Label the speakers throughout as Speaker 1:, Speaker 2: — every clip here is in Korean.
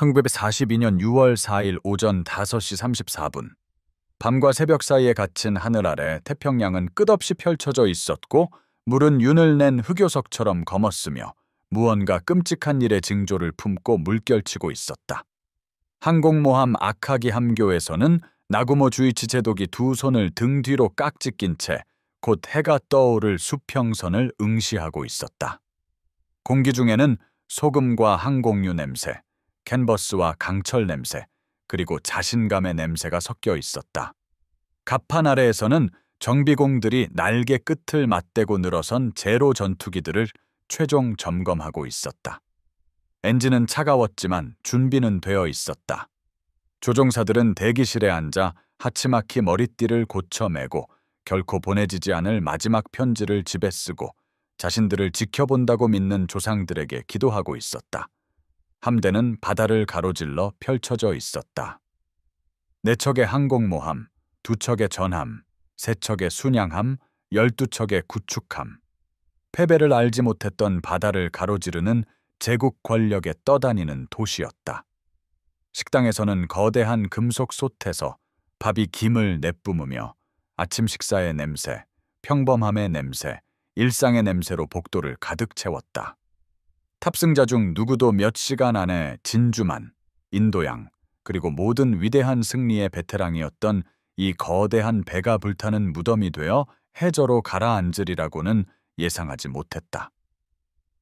Speaker 1: 1942년 6월 4일 오전 5시 34분. 밤과 새벽 사이에 갇힌 하늘 아래 태평양은 끝없이 펼쳐져 있었고 물은 윤을 낸 흑요석처럼 검었으며 무언가 끔찍한 일의 징조를 품고 물결치고 있었다. 항공모함 아카기 함교에서는 나구모 주이치 제독이 두 손을 등 뒤로 깍지 낀 채 곧 해가 떠오를 수평선을 응시하고 있었다. 공기 중에는 소금과 항공유 냄새, 캔버스와 강철 냄새, 그리고 자신감의 냄새가 섞여 있었다. 갑판 아래에서는 정비공들이 날개 끝을 맞대고 늘어선 제로 전투기들을 최종 점검하고 있었다. 엔진은 차가웠지만 준비는 되어 있었다. 조종사들은 대기실에 앉아 하치마키 머리띠를 고쳐매고 결코 보내지지 않을 마지막 편지를 집에 쓰고 자신들을 지켜본다고 믿는 조상들에게 기도하고 있었다. 함대는 바다를 가로질러 펼쳐져 있었다. 4척의 항공모함, 2척의 전함, 3척의 순양함, 12척의 구축함. 패배를 알지 못했던 바다를 가로지르는 제국 권력에 떠다니는 도시였다. 식당에서는 거대한 금속 솥에서 밥이 김을 내뿜으며 아침 식사의 냄새, 평범함의 냄새, 일상의 냄새로 복도를 가득 채웠다. 탑승자 중 누구도 몇 시간 안에 진주만, 인도양, 그리고 모든 위대한 승리의 베테랑이었던 이 거대한 배가 불타는 무덤이 되어 해저로 가라앉으리라고는 예상하지 못했다.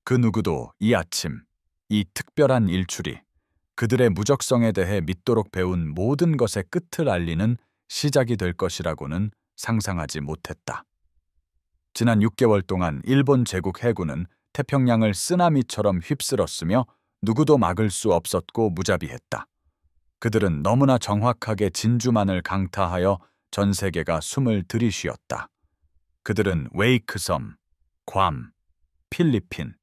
Speaker 1: 그 누구도 이 아침, 이 특별한 일출이 그들의 무적성에 대해 믿도록 배운 모든 것의 끝을 알리는 시작이 될 것이라고는 상상하지 못했다. 지난 6개월 동안 일본 제국 해군은 태평양을 쓰나미처럼 휩쓸었으며 누구도 막을 수 없었고 무자비했다. 그들은 너무나 정확하게 진주만을 강타하여 전 세계가 숨을 들이쉬었다. 그들은 웨이크섬, 괌, 필리핀,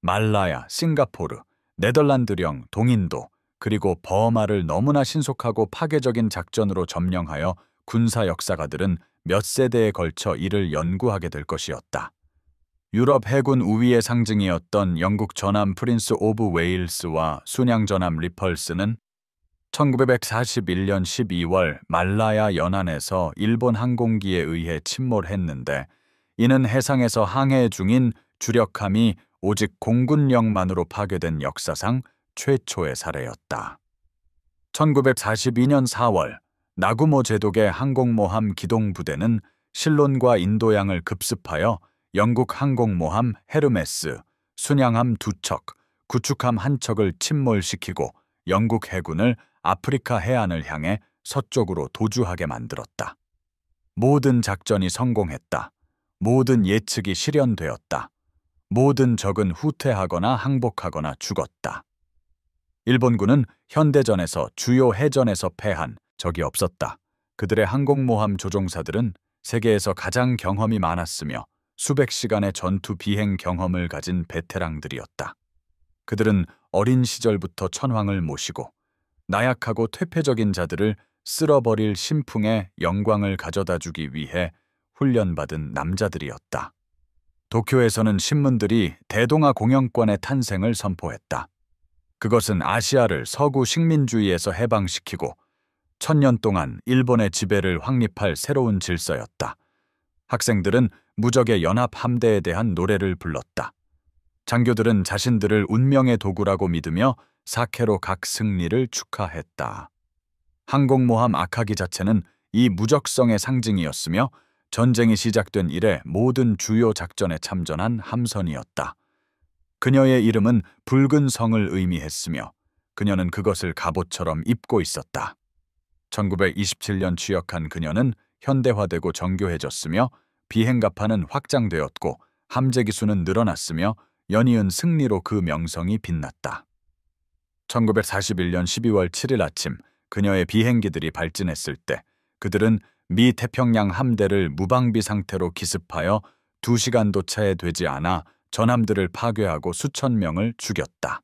Speaker 1: 말라야, 싱가포르, 네덜란드령, 동인도, 그리고 버마를 너무나 신속하고 파괴적인 작전으로 점령하여 군사 역사가들은 몇 세대에 걸쳐 이를 연구하게 될 것이었다. 유럽 해군 우위의 상징이었던 영국 전함 프린스 오브 웨일스와 순양 전함 리펄스는 1941년 12월 말라야 연안에서 일본 항공기에 의해 침몰했는데 이는 해상에서 항해 중인 주력함이 오직 공군력만으로 파괴된 역사상 최초의 사례였다. 1942년 4월 나구모 제독의 항공모함 기동부대는 실론과 인도양을 급습하여 영국 항공모함 헤르메스, 순양함 2척, 구축함 1척을 침몰시키고 영국 해군을 아프리카 해안을 향해 서쪽으로 도주하게 만들었다. 모든 작전이 성공했다. 모든 예측이 실현되었다. 모든 적은 후퇴하거나 항복하거나 죽었다. 일본군은 현대전에서 주요 해전에서 패한 적이 없었다. 그들의 항공모함 조종사들은 세계에서 가장 경험이 많았으며 수백 시간의 전투 비행 경험을 가진 베테랑들이었다. 그들은 어린 시절부터 천황을 모시고 나약하고 퇴폐적인 자들을 쓸어버릴 신풍의 영광을 가져다주기 위해 훈련받은 남자들이었다. 도쿄에서는 신문들이 대동아 공영권의 탄생을 선포했다. 그것은 아시아를 서구 식민주의에서 해방시키고 1000년 동안 일본의 지배를 확립할 새로운 질서였다. 학생들은 무적의 연합 함대에 대한 노래를 불렀다. 장교들은 자신들을 운명의 도구라고 믿으며 사케로 각 승리를 축하했다. 항공모함 아카기 자체는 이 무적성의 상징이었으며 전쟁이 시작된 이래 모든 주요 작전에 참전한 함선이었다. 그녀의 이름은 붉은 성을 의미했으며 그녀는 그것을 갑옷처럼 입고 있었다. 1927년 취역한 그녀는 현대화되고 정교해졌으며 비행갑판은 확장되었고 함재 기수는 늘어났으며 연이은 승리로 그 명성이 빛났다. 1941년 12월 7일 아침 그녀의 비행기들이 발진했을 때 그들은 미 태평양 함대를 무방비 상태로 기습하여 2시간도 채 되지 않아 전함들을 파괴하고 수천 명을 죽였다.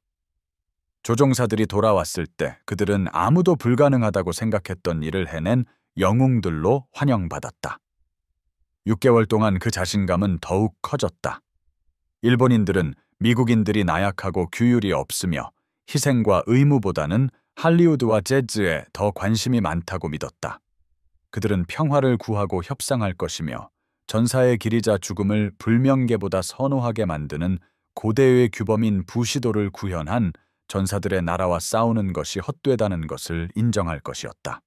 Speaker 1: 조종사들이 돌아왔을 때 그들은 아무도 불가능하다고 생각했던 일을 해낸 영웅들로 환영받았다. 6개월 동안 그 자신감은 더욱 커졌다. 일본인들은 미국인들이 나약하고 규율이 없으며 희생과 의무보다는 할리우드와 재즈에 더 관심이 많다고 믿었다. 그들은 평화를 구하고 협상할 것이며 전사의 길이자 죽음을 불명계보다 선호하게 만드는 고대의 규범인 부시도를 구현한 전사들의 나라와 싸우는 것이 헛되다는 것을 인정할 것이었다.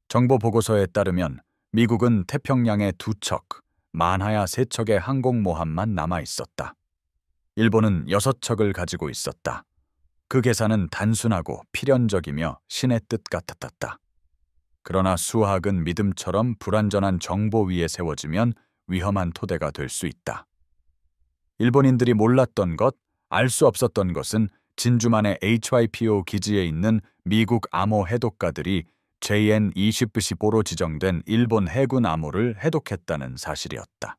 Speaker 1: 정보 보고서에 따르면 미국은 태평양에 2척, 많아야 3척의 항공모함만 남아 있었다. 일본은 6척을 가지고 있었다. 그 계산은 단순하고 필연적이며 신의 뜻 같았다. 그러나 수학은 믿음처럼 불완전한 정보 위에 세워지면 위험한 토대가 될 수 있다. 일본인들이 몰랐던 것, 알 수 없었던 것은 진주만의 HYPO 기지에 있는 미국 암호 해독가들이 JN-2015로 지정된 일본 해군 암호를 해독했다는 사실이었다.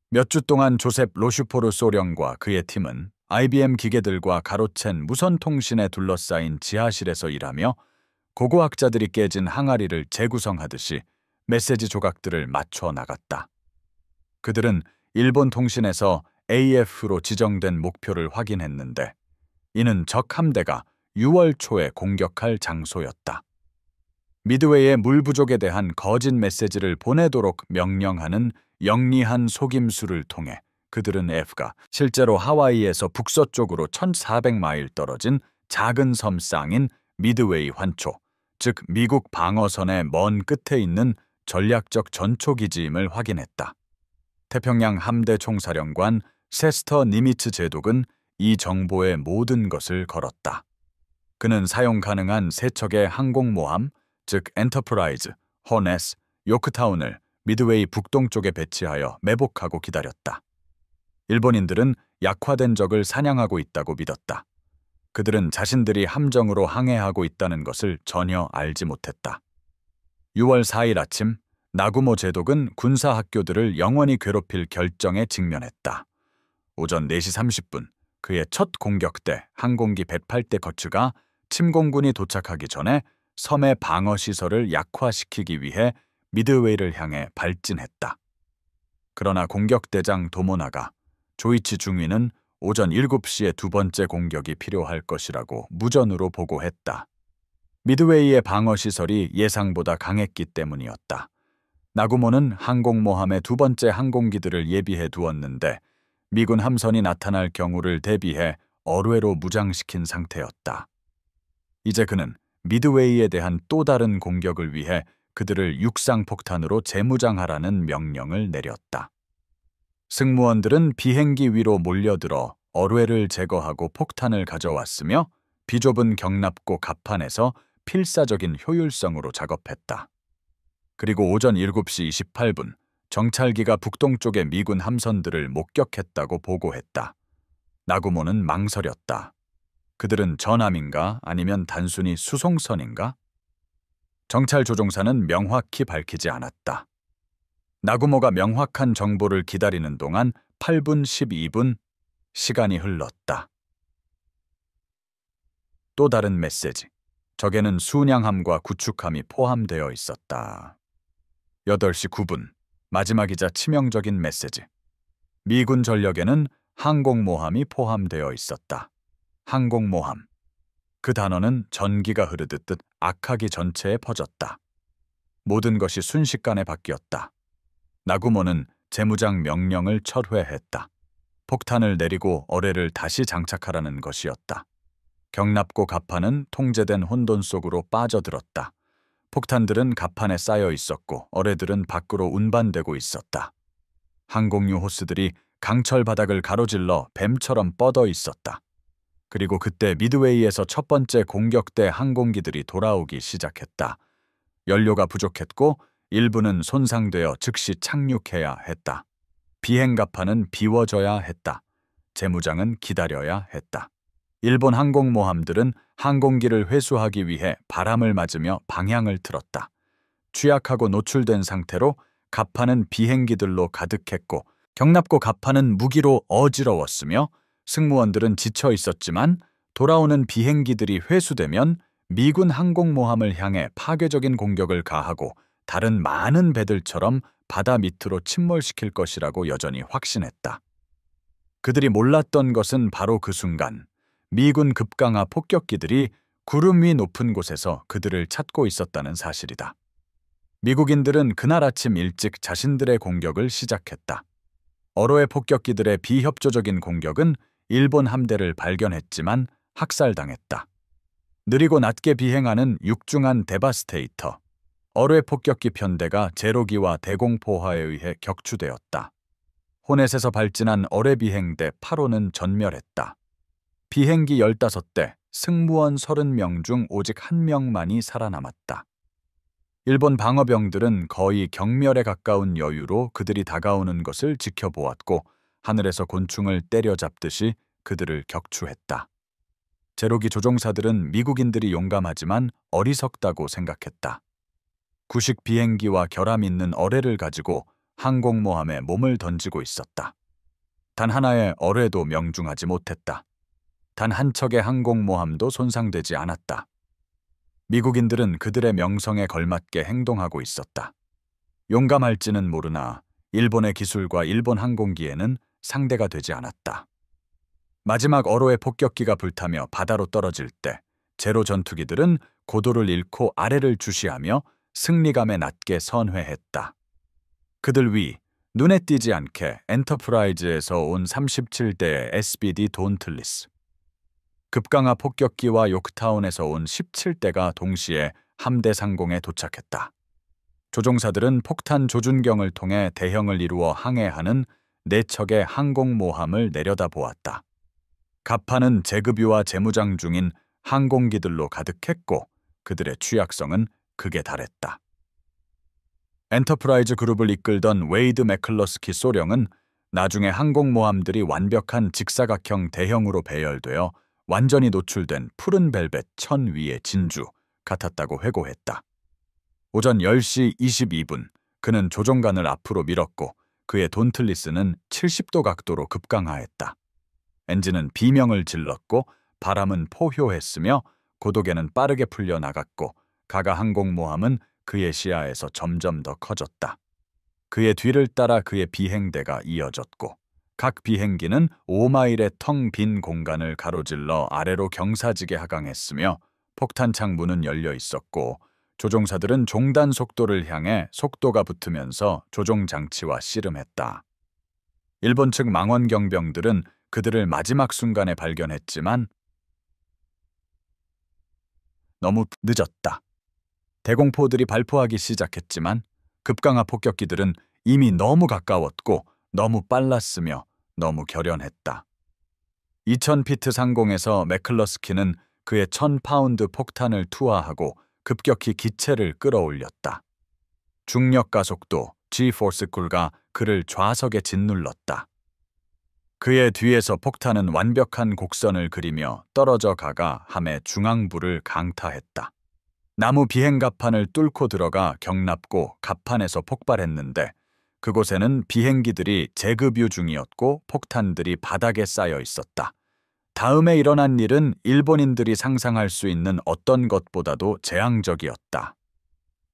Speaker 1: 몇 주 동안 조셉 로슈포르 소령과 그의 팀은 IBM 기계들과 가로챈 무선통신에 둘러싸인 지하실에서 일하며 고고학자들이 깨진 항아리를 재구성하듯이 메시지 조각들을 맞춰 나갔다. 그들은 일본 통신에서 AF로 지정된 목표를 확인했는데 이는 적 함대가 6월 초에 공격할 장소였다. 미드웨이의 물 부족에 대한 거짓 메시지를 보내도록 명령하는 영리한 속임수를 통해 그들은 F가 실제로 하와이에서 북서쪽으로 1400마일 떨어진 작은 섬 쌍인 미드웨이 환초, 즉 미국 방어선의 먼 끝에 있는 전략적 전초기지임을 확인했다. 태평양 함대 총사령관 세스터 니미츠 제독은 이 정보에 모든 것을 걸었다. 그는 사용 가능한 3척의 항공모함, 즉 엔터프라이즈, 호네스, 요크타운을 미드웨이 북동쪽에 배치하여 매복하고 기다렸다. 일본인들은 약화된 적을 사냥하고 있다고 믿었다. 그들은 자신들이 함정으로 항해하고 있다는 것을 전혀 알지 못했다. 6월 4일 아침, 나구모 제독은 군사학교들을 영원히 괴롭힐 결정에 직면했다. 오전 4시 30분, 그의 첫 공격대 항공기 108대 거츠가 침공군이 도착하기 전에 섬의 방어시설을 약화시키기 위해 미드웨이를 향해 발진했다. 그러나 공격대장 도모나가 조이치 중위는 오전 7시에 2번째 공격이 필요할 것이라고 무전으로 보고했다. 미드웨이의 방어시설이 예상보다 강했기 때문이었다. 나구모는 항공모함의 2번째 항공기들을 예비해 두었는데 미군 함선이 나타날 경우를 대비해 어뢰로 무장시킨 상태였다. 이제 그는 미드웨이에 대한 또 다른 공격을 위해 그들을 육상폭탄으로 재무장하라는 명령을 내렸다. 승무원들은 비행기 위로 몰려들어 어뢰를 제거하고 폭탄을 가져왔으며 비좁은 경납고 갑판에서 필사적인 효율성으로 작업했다. 그리고 오전 7시 28분, 정찰기가 북동쪽의 미군 함선들을 목격했다고 보고했다. 나구모는 망설였다. 그들은 전함인가 아니면 단순히 수송선인가? 정찰 조종사는 명확히 밝히지 않았다. 나구모가 명확한 정보를 기다리는 동안 8분 12분 시간이 흘렀다. 또 다른 메시지. 적에는 순양함과 구축함이 포함되어 있었다. 8시 9분. 마지막이자 치명적인 메시지. 미군 전력에는 항공모함이 포함되어 있었다. 항공모함. 그 단어는 전기가 흐르듯 악하기 전체에 퍼졌다. 모든 것이 순식간에 바뀌었다. 나구모는 재무장 명령을 철회했다. 폭탄을 내리고 어뢰를 다시 장착하라는 것이었다. 경납고 갑판은 통제된 혼돈 속으로 빠져들었다. 폭탄들은 갑판에 쌓여 있었고 어뢰들은 밖으로 운반되고 있었다. 항공유 호스들이 강철 바닥을 가로질러 뱀처럼 뻗어 있었다. 그리고 그때 미드웨이에서 첫 번째 공격대 항공기들이 돌아오기 시작했다. 연료가 부족했고 일부는 손상되어 즉시 착륙해야 했다. 비행갑판은 비워져야 했다. 재무장은 기다려야 했다. 일본 항공모함들은 항공기를 회수하기 위해 바람을 맞으며 방향을 틀었다. 취약하고 노출된 상태로 갑판은 비행기들로 가득했고 경납고 갑판은 무기로 어지러웠으며 승무원들은 지쳐 있었지만 돌아오는 비행기들이 회수되면 미군 항공모함을 향해 파괴적인 공격을 가하고 다른 많은 배들처럼 바다 밑으로 침몰시킬 것이라고 여전히 확신했다. 그들이 몰랐던 것은 바로 그 순간 미군 급강하 폭격기들이 구름 위 높은 곳에서 그들을 찾고 있었다는 사실이다. 미국인들은 그날 아침 일찍 자신들의 공격을 시작했다. 어로의 폭격기들의 비협조적인 공격은 일본 함대를 발견했지만 학살당했다. 느리고 낮게 비행하는 육중한 데바스테이터, 어로의 폭격기 편대가 제로기와 대공포화에 의해 격추되었다. 호넷에서 발진한 어뢰 비행대 8호는 전멸했다. 비행기 15대, 승무원 30명 중 오직 1명만이 살아남았다. 일본 방어병들은 거의 경멸에 가까운 여유로 그들이 다가오는 것을 지켜보았고 하늘에서 곤충을 때려잡듯이 그들을 격추했다. 제로기 조종사들은 미국인들이 용감하지만 어리석다고 생각했다. 구식 비행기와 결함 있는 어뢰를 가지고 항공모함에 몸을 던지고 있었다. 단 하나의 어뢰도 명중하지 못했다. 단 한 척의 항공모함도 손상되지 않았다. 미국인들은 그들의 명성에 걸맞게 행동하고 있었다. 용감할지는 모르나 일본의 기술과 일본 항공기에는 상대가 되지 않았다. 마지막 어로의 폭격기가 불타며 바다로 떨어질 때 제로 전투기들은 고도를 잃고 아래를 주시하며 승리감에 낮게 선회했다. 그들 위 눈에 띄지 않게 엔터프라이즈에서 온 37대의 SBD 돈틀리스, 급강하 폭격기와 요크타운에서 온 17대가 동시에 함대 상공에 도착했다. 조종사들은 폭탄 조준경을 통해 대형을 이루어 항해하는 4척의 항공모함을 내려다보았다. 갑판은 제급유와 재무장 중인 항공기들로 가득했고 그들의 취약성은 극에 달했다. 엔터프라이즈 그룹을 이끌던 웨이드 매클러스키 소령은 나중에 항공모함들이 완벽한 직사각형 대형으로 배열되어 완전히 노출된 푸른 벨벳 천 위의 진주 같았다고 회고했다. 오전 10시 22분 그는 조종관을 앞으로 밀었고 그의 돈틀리스는 70도 각도로 급강하했다. 엔진은 비명을 질렀고 바람은 포효했으며 고도계는 빠르게 풀려나갔고 가가 항공모함은 그의 시야에서 점점 더 커졌다. 그의 뒤를 따라 그의 비행대가 이어졌고 각 비행기는 5마일의 텅 빈 공간을 가로질러 아래로 경사지게 하강했으며 폭탄창 문은 열려 있었고 조종사들은 종단 속도를 향해 속도가 붙으면서 조종장치와 씨름했다. 일본 측 망원경병들은 그들을 마지막 순간에 발견했지만 너무 늦었다. 대공포들이 발포하기 시작했지만 급강하 폭격기들은 이미 너무 가까웠고 너무 빨랐으며 너무 결연했다. 2000피트 상공에서 매클러스키는 그의 1000파운드 폭탄을 투하하고 급격히 기체를 끌어올렸다. 중력 가속도 G-포스 쿨가 그를 좌석에 짓눌렀다. 그의 뒤에서 폭탄은 완벽한 곡선을 그리며 떨어져 가가 함의 중앙부를 강타했다. 나무 비행 갑판을 뚫고 들어가 경납고 갑판에서 폭발했는데 그곳에는 비행기들이 재급유 중이었고 폭탄들이 바닥에 쌓여 있었다. 다음에 일어난 일은 일본인들이 상상할 수 있는 어떤 것보다도 재앙적이었다.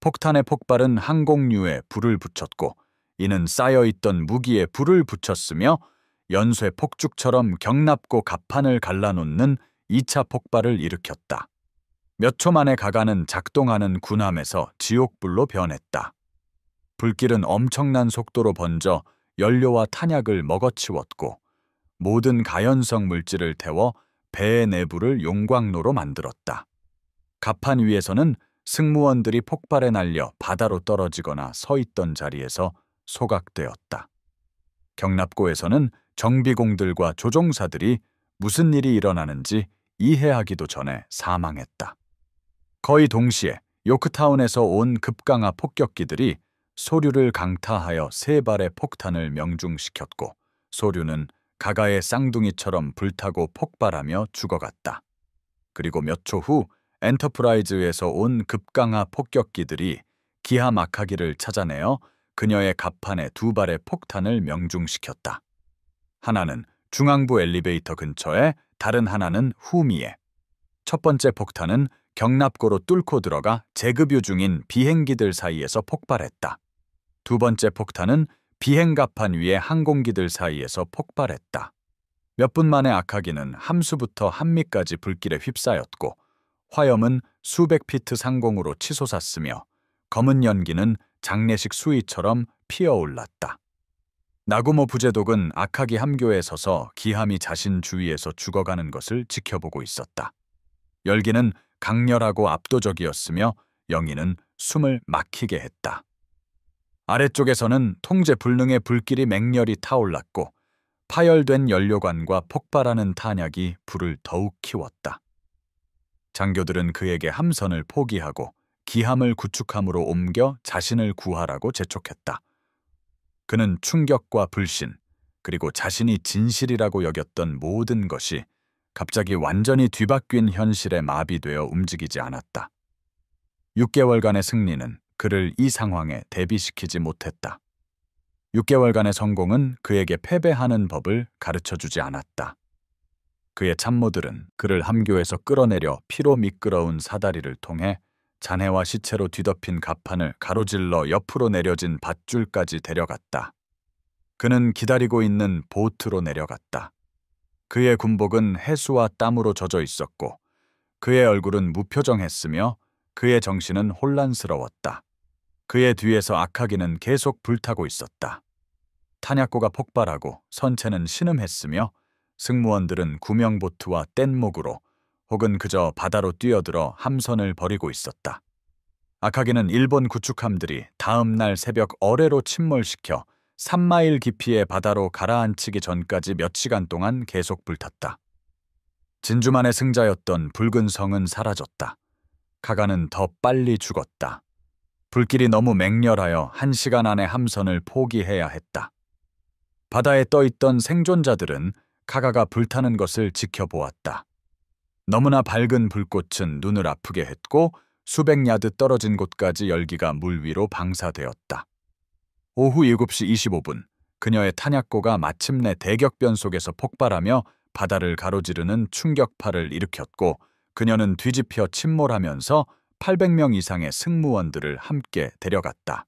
Speaker 1: 폭탄의 폭발은 항공유에 불을 붙였고 이는 쌓여있던 무기에 불을 붙였으며 연쇄 폭죽처럼 경납고 갑판을 갈라놓는 2차 폭발을 일으켰다. 몇 초 만에 가가는 작동하는 군함에서 지옥불로 변했다. 불길은 엄청난 속도로 번져 연료와 탄약을 먹어치웠고 모든 가연성 물질을 태워 배의 내부를 용광로로 만들었다. 갑판 위에서는 승무원들이 폭발에 날려 바다로 떨어지거나 서 있던 자리에서 소각되었다. 경납고에서는 정비공들과 조종사들이 무슨 일이 일어나는지 이해하기도 전에 사망했다. 거의 동시에 요크타운에서 온 급강하 폭격기들이 소류를 강타하여 3발의 폭탄을 명중시켰고 소류는 가가의 쌍둥이처럼 불타고 폭발하며 죽어갔다. 그리고 몇 초 후 엔터프라이즈에서 온 급강하 폭격기들이 기하 마카기를 찾아내어 그녀의 갑판에 2발의 폭탄을 명중시켰다. 하나는 중앙부 엘리베이터 근처에, 다른 하나는 후미에. 첫 번째 폭탄은 경납고로 뚫고 들어가 재급유 중인 비행기들 사이에서 폭발했다. 두 번째 폭탄은 비행갑판 위의 항공기들 사이에서 폭발했다. 몇 분 만에 악하기는 함수부터 한미까지 불길에 휩싸였고 화염은 수백 피트 상공으로 치솟았으며 검은 연기는 장례식 수위처럼 피어올랐다. 나구모 부제독은 악하기 함교에 서서 기함이 자신 주위에서 죽어가는 것을 지켜보고 있었다. 열기는 강렬하고 압도적이었으며 영희는 숨을 막히게 했다. 아래쪽에서는 통제 불능의 불길이 맹렬히 타올랐고 파열된 연료관과 폭발하는 탄약이 불을 더욱 키웠다. 장교들은 그에게 함선을 포기하고 기함을 구축함으로 옮겨 자신을 구하라고 재촉했다. 그는 충격과 불신, 그리고 자신이 진실이라고 여겼던 모든 것이 갑자기 완전히 뒤바뀐 현실에 마비되어 움직이지 않았다. 6개월간의 승리는 그를 이 상황에 대비시키지 못했다. 6개월간의 성공은 그에게 패배하는 법을 가르쳐주지 않았다. 그의 참모들은 그를 함교에서 끌어내려 피로 미끄러운 사다리를 통해 잔해와 시체로 뒤덮인 갑판을 가로질러 옆으로 내려진 밧줄까지 데려갔다. 그는 기다리고 있는 보트로 내려갔다. 그의 군복은 해수와 땀으로 젖어 있었고 그의 얼굴은 무표정했으며 그의 정신은 혼란스러웠다. 그의 뒤에서 악하기는 계속 불타고 있었다. 탄약고가 폭발하고 선체는 신음했으며 승무원들은 구명보트와 뗏목으로 혹은 그저 바다로 뛰어들어 함선을 버리고 있었다. 악하기는 일본 구축함들이 다음 날 새벽 어뢰로 침몰시켜 3마일 깊이의 바다로 가라앉히기 전까지 몇 시간 동안 계속 불탔다. 진주만의 승자였던 붉은 성은 사라졌다. 카가는 더 빨리 죽었다. 불길이 너무 맹렬하여 1시간 안에 함선을 포기해야 했다. 바다에 떠있던 생존자들은 카가가 불타는 것을 지켜보았다. 너무나 밝은 불꽃은 눈을 아프게 했고 수백 야드 떨어진 곳까지 열기가 물 위로 방사되었다. 오후 7시 25분, 그녀의 탄약고가 마침내 대격변 속에서 폭발하며 바다를 가로지르는 충격파를 일으켰고 그녀는 뒤집혀 침몰하면서 800명 이상의 승무원들을 함께 데려갔다.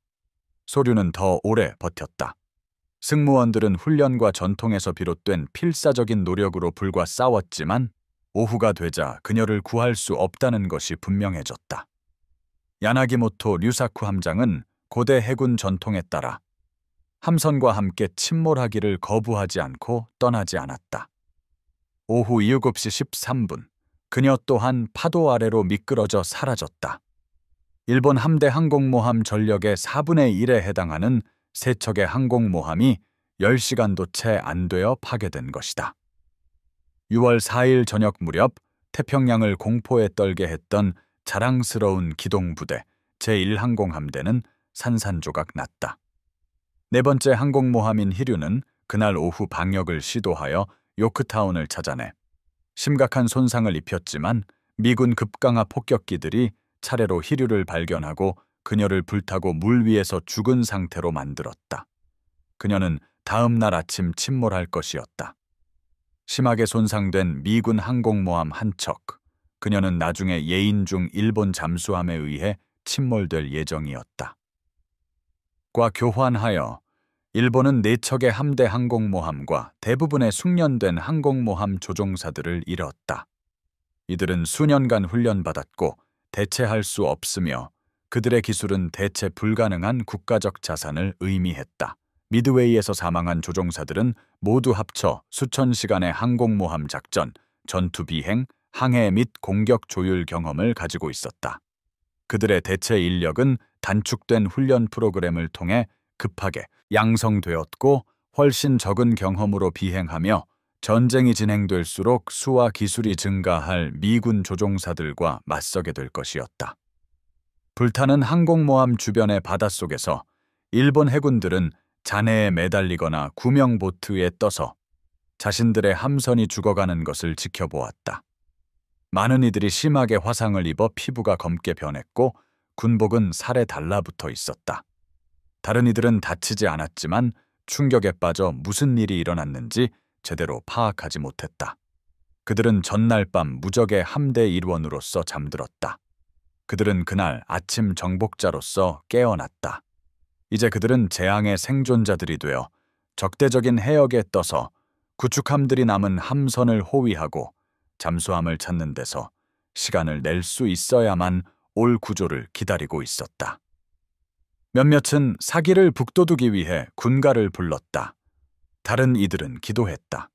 Speaker 1: 소류는 더 오래 버텼다. 승무원들은 훈련과 전통에서 비롯된 필사적인 노력으로 불과 싸웠지만 오후가 되자 그녀를 구할 수 없다는 것이 분명해졌다. 야나기모토 류사쿠 함장은 고대 해군 전통에 따라 함선과 함께 침몰하기를 거부하지 않고 떠나지 않았다. 오후 7시 13분, 그녀 또한 파도 아래로 미끄러져 사라졌다. 일본 함대 항공모함 전력의 4분의 1에 해당하는 세 척의 항공모함이 10시간도 채 안 되어 파괴된 것이다. 6월 4일 저녁 무렵 태평양을 공포에 떨게 했던 자랑스러운 기동부대 제1항공함대는 산산조각 났다. 네 번째 항공모함인 히류는 그날 오후 방역을 시도하여 요크타운을 찾아내 심각한 손상을 입혔지만 미군 급강하 폭격기들이 차례로 히류를 발견하고 그녀를 불타고 물 위에서 죽은 상태로 만들었다. 그녀는 다음 날 아침 침몰할 것이었다. 심하게 손상된 미군 항공모함 한 척, 그녀는 나중에 예인 중 일본 잠수함에 의해 침몰될 예정이었다. 과 교환하여 일본은 4척의 함대 항공모함과 대부분의 숙련된 항공모함 조종사들을 잃었다. 이들은 수년간 훈련받았고 대체할 수 없으며 그들의 기술은 대체 불가능한 국가적 자산을 의미했다. 미드웨이에서 사망한 조종사들은 모두 합쳐 수천 시간의 항공모함 작전, 전투 비행, 항해 및 공격 조율 경험을 가지고 있었다. 그들의 대체 인력은 단축된 훈련 프로그램을 통해 급하게 양성되었고 훨씬 적은 경험으로 비행하며 전쟁이 진행될수록 수와 기술이 증가할 미군 조종사들과 맞서게 될 것이었다. 불타는 항공모함 주변의 바닷속에서 일본 해군들은 잔해에 매달리거나 구명보트에 떠서 자신들의 함선이 죽어가는 것을 지켜보았다. 많은 이들이 심하게 화상을 입어 피부가 검게 변했고 군복은 살에 달라붙어 있었다. 다른 이들은 다치지 않았지만 충격에 빠져 무슨 일이 일어났는지 제대로 파악하지 못했다. 그들은 전날 밤 무적의 함대 일원으로서 잠들었다. 그들은 그날 아침 정복자로서 깨어났다. 이제 그들은 재앙의 생존자들이 되어 적대적인 해역에 떠서 구축함들이 남은 함선을 호위하고 잠수함을 찾는 데서 시간을 낼 수 있어야만 올 구조를 기다리고 있었다. 몇몇은 사기를 북돋우기 위해 군가를 불렀다. 다른 이들은 기도했다.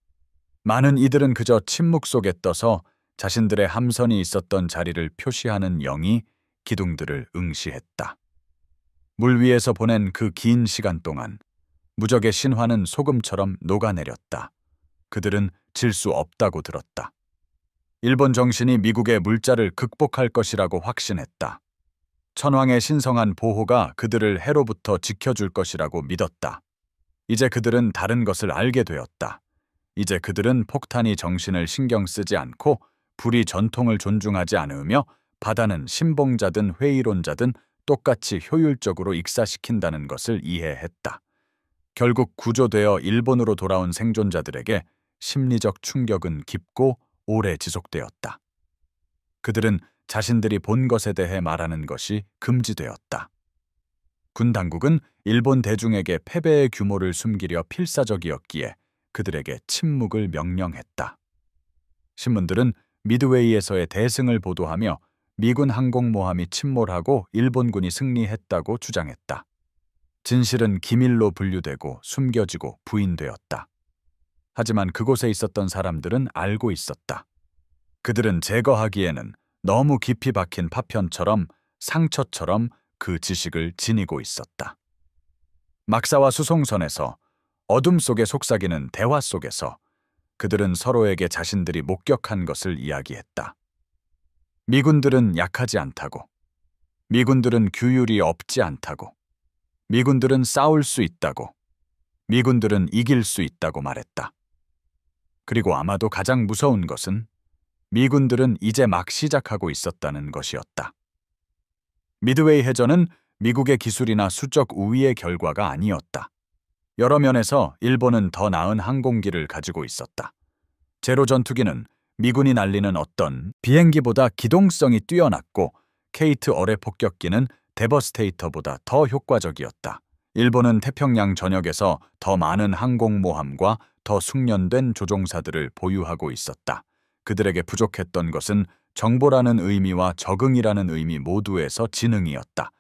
Speaker 1: 많은 이들은 그저 침묵 속에 떠서 자신들의 함선이 있었던 자리를 표시하는 영이 기둥들을 응시했다. 물 위에서 보낸 그 긴 시간 동안 무적의 신화는 소금처럼 녹아내렸다. 그들은 질 수 없다고 들었다. 일본 정신이 미국의 물자를 극복할 것이라고 확신했다. 천황의 신성한 보호가 그들을 해로부터 지켜줄 것이라고 믿었다. 이제 그들은 다른 것을 알게 되었다. 이제 그들은 폭탄이 정신을 신경 쓰지 않고 불이 전통을 존중하지 않으며 바다는 신봉자든 회의론자든 똑같이 효율적으로 익사시킨다는 것을 이해했다. 결국 구조되어 일본으로 돌아온 생존자들에게 심리적 충격은 깊고 오래 지속되었다. 그들은 자신들이 본 것에 대해 말하는 것이 금지되었다. 군 당국은 일본 대중에게 패배의 규모를 숨기려 필사적이었기에 그들에게 침묵을 명령했다. 신문들은 미드웨이에서의 대승을 보도하며 미군 항공모함이 침몰하고 일본군이 승리했다고 주장했다. 진실은 기밀로 분류되고 숨겨지고 부인되었다. 하지만 그곳에 있었던 사람들은 알고 있었다. 그들은 제거하기에는 너무 깊이 박힌 파편처럼 상처처럼 그 지식을 지니고 있었다. 막사와 수송선에서 어둠 속에 속삭이는 대화 속에서 그들은 서로에게 자신들이 목격한 것을 이야기했다. 미군들은 약하지 않다고, 미군들은 규율이 없지 않다고, 미군들은 싸울 수 있다고, 미군들은 이길 수 있다고 말했다. 그리고 아마도 가장 무서운 것은 미군들은 이제 막 시작하고 있었다는 것이었다. 미드웨이 해전은 미국의 기술이나 수적 우위의 결과가 아니었다. 여러 면에서 일본은 더 나은 항공기를 가지고 있었다. 제로 전투기는 미군이 날리는 어떤 비행기보다 기동성이 뛰어났고 케이트 어뢰 폭격기는 데버스테이터보다 더 효과적이었다. 일본은 태평양 전역에서 더 많은 항공모함과 더 숙련된 조종사들을 보유하고 있었다. 그들에게 부족했던 것은 정보라는 의미와 적응이라는 의미 모두에서 지능이었다.